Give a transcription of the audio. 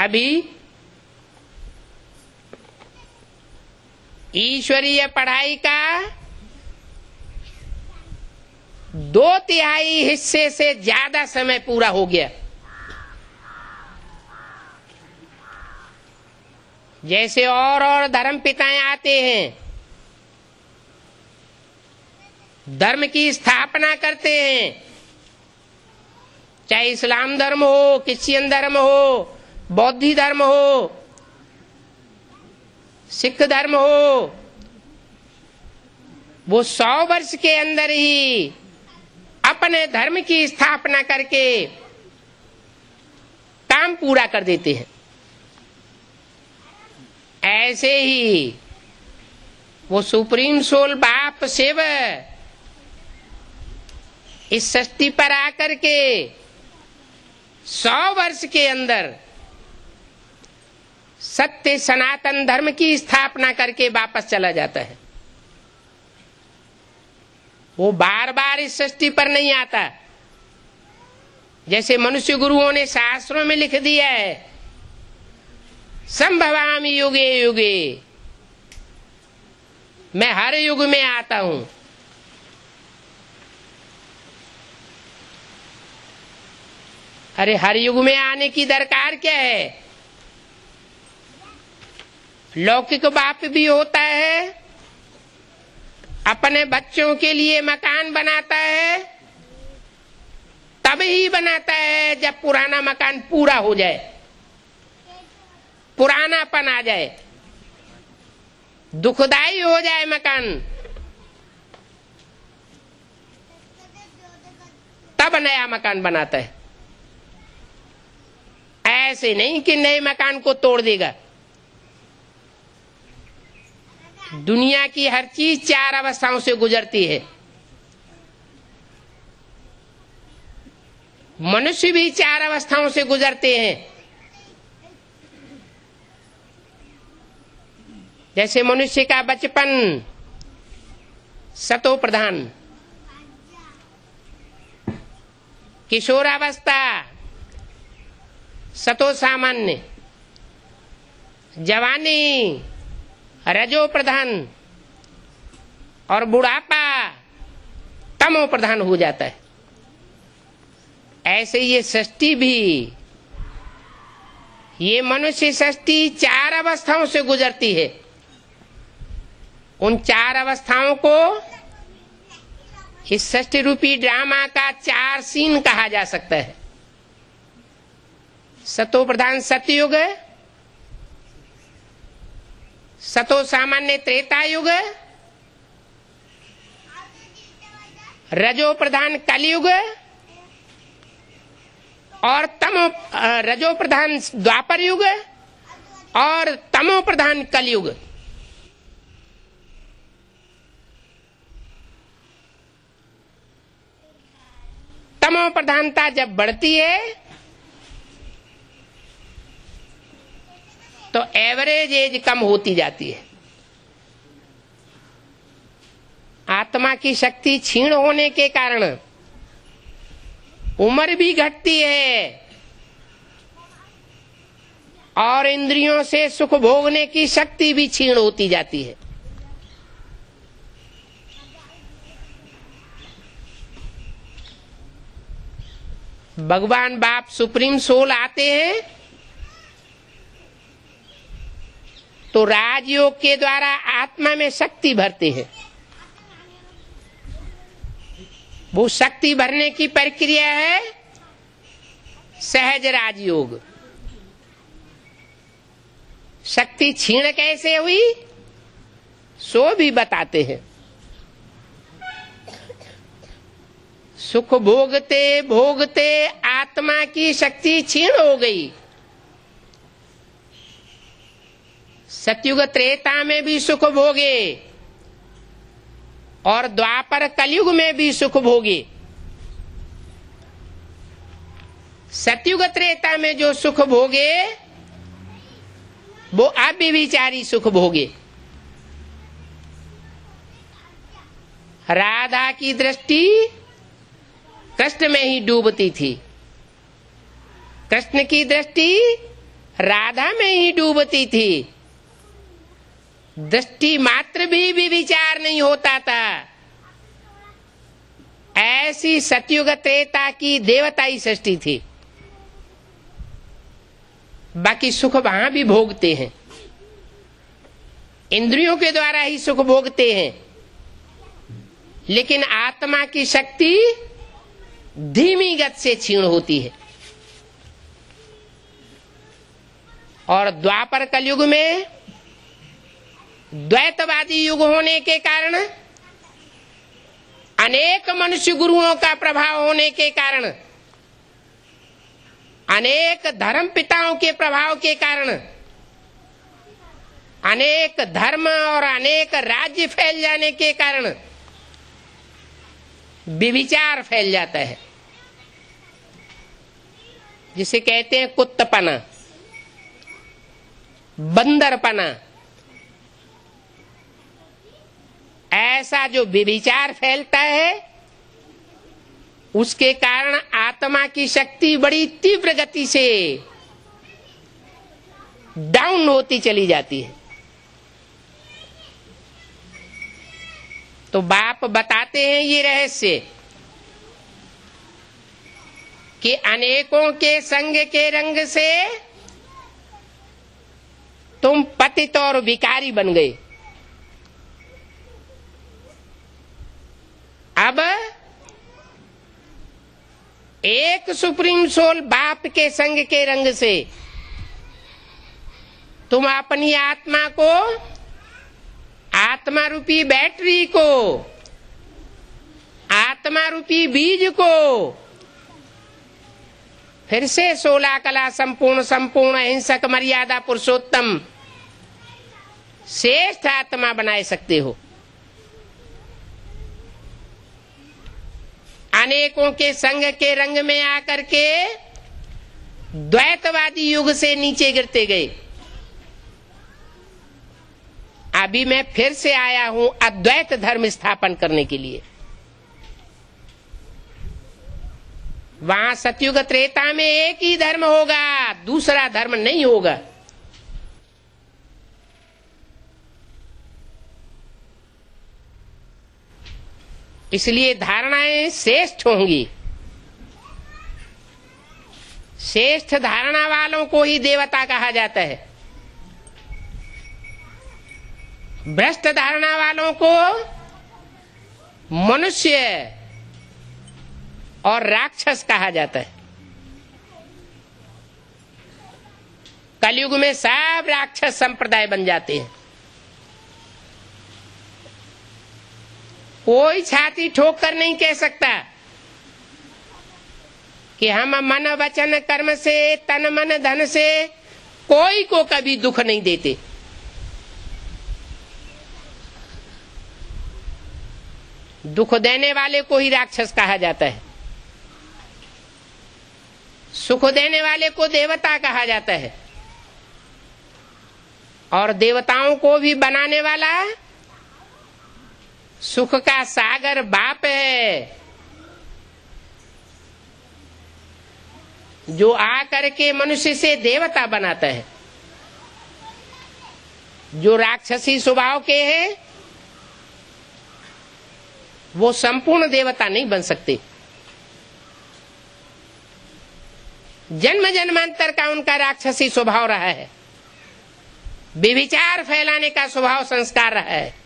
अभी ईश्वरीय पढ़ाई का 2/3 हिस्से से ज्यादा समय पूरा हो गया। जैसे और धर्म पिताएं आते हैं, धर्म की स्थापना करते हैं, चाहे इस्लाम धर्म हो, क्रिश्चियन धर्म हो, बौद्ध धर्म हो, सिख धर्म हो, वो 100 वर्ष के अंदर ही अपने धर्म की स्थापना करके काम पूरा कर देते हैं। ऐसे ही वो सुप्रीम सोल बाप शिव इस सृष्टि पर आकर के 100 वर्ष के अंदर सत्य सनातन धर्म की स्थापना करके वापस चला जाता है। वो बार बार इस सृष्टि पर नहीं आता। जैसे मनुष्य गुरुओं ने शास्त्रों में लिख दिया है, संभवामि युगे युगे, मैं हर युग में आता हूं। अरे हर युग में आने की दरकार क्या है? लौकिक बाप भी होता है, अपने बच्चों के लिए मकान बनाता है, तब ही बनाता है जब पुराना मकान पूरा हो जाए, पुरानापन आ जाए, दुखदाई हो जाए मकान, तब नया मकान बनाता है। ऐसे नहीं कि नए मकान को तोड़ देगा। दुनिया की हर चीज 4 अवस्थाओं से गुजरती है। मनुष्य भी 4 अवस्थाओं से गुजरते हैं। जैसे मनुष्य का बचपन सतो प्रधान, किशोरावस्था सतो सामान्य, जवानी रजो प्रधान और बुढ़ापा तमो प्रधान हो जाता है। ऐसे ये सृष्टि भी, ये मनुष्य सृष्टि 4 अवस्थाओं से गुजरती है। उन 4 अवस्थाओं को इस सृष्टि रूपी ड्रामा का 4 सीन कहा जा सकता है। सतो प्रधान सतयुग, सतो सामान्य त्रेता युग, रजो प्रधान कलयुग और रजो प्रधान द्वापर युग और तमो प्रधान कलयुग। तमो प्रधानता जब बढ़ती है तो एवरेज एज कम होती जाती है। आत्मा की शक्ति क्षीण होने के कारण उम्र भी घटती है और इंद्रियों से सुख भोगने की शक्ति भी क्षीण होती जाती है। भगवान बाप सुप्रीम सोल आते हैं तो राजयोग के द्वारा आत्मा में शक्ति भरते हैं। वो शक्ति भरने की प्रक्रिया है सहज राजयोग। शक्ति क्षीण कैसे हुई सो भी बताते हैं। सुख भोगते भोगते आत्मा की शक्ति क्षीण हो गई। सतयुग त्रेता में भी सुख भोगे और द्वापर कलयुग में भी सुख भोगे। सतयुग त्रेता में जो सुख भोगे वो अव्यभिचारी सुख भोगे। राधा की दृष्टि कृष्ण में ही डूबती थी, कृष्ण की दृष्टि राधा में ही डूबती थी। दृष्टि मात्र भी विचार नहीं होता था। ऐसी सतयुग त्रेता की देवताई सृष्टि थी। बाकी सुख वहां भी भोगते हैं, इंद्रियों के द्वारा ही सुख भोगते हैं, लेकिन आत्मा की शक्ति धीमी गति से क्षीण होती है। और द्वापर कलयुग में द्वैतवादी युग होने के कारण, अनेक मनुष्य गुरुओं का प्रभाव होने के कारण, अनेक धर्म पिताओं के प्रभाव के कारण, अनेक धर्म और अनेक राज्य फैल जाने के कारण व्यभिचार फैल जाता है, जिसे कहते हैं कुत्तपना, बंदरपना। ऐसा जो व्यभिचार फैलता है, उसके कारण आत्मा की शक्ति बड़ी तीव्र गति से डाउन होती चली जाती है। तो बाप बताते हैं ये रहस्य कि अनेकों के संग के रंग से तुम पतित और विकारी बन गए। अब एक सुप्रीम सोल बाप के संग के रंग से तुम अपनी आत्मा को, आत्मा रूपी बैटरी को, आत्मा रूपी बीज को फिर से 16 कला संपूर्ण, संपूर्ण अहिंसक, मर्यादा पुरुषोत्तम श्रेष्ठ आत्मा बनाए सकते हो। अनेकों के संग के रंग में आकर के द्वैतवादी युग से नीचे गिरते गए। अभी मैं फिर से आया हूं अद्वैत धर्म स्थापन करने के लिए। वहां सतयुग त्रेता में एक ही धर्म होगा, दूसरा धर्म नहीं होगा। इसलिए धारणाएं श्रेष्ठ होंगी। श्रेष्ठ धारणा वालों को ही देवता कहा जाता है। भ्रष्ट धारणा वालों को मनुष्य और राक्षस कहा जाता है। कलयुग में सब राक्षस संप्रदाय बन जाते हैं। कोई छाती ठोक कर नहीं कह सकता कि हम मन वचन कर्म से, तन मन धन से कोई को कभी दुख नहीं देते। दुख देने वाले को ही राक्षस कहा जाता है, सुख देने वाले को देवता कहा जाता है, और देवताओं को भी बनाने वाला सुख का सागर बाप है, जो आकर के मनुष्य से देवता बनाता है। जो राक्षसी स्वभाव के हैं वो संपूर्ण देवता नहीं बन सकते। जन्म जन्मांतर का उनका राक्षसी स्वभाव रहा है, व्यभिचार फैलाने का स्वभाव संस्कार रहा है।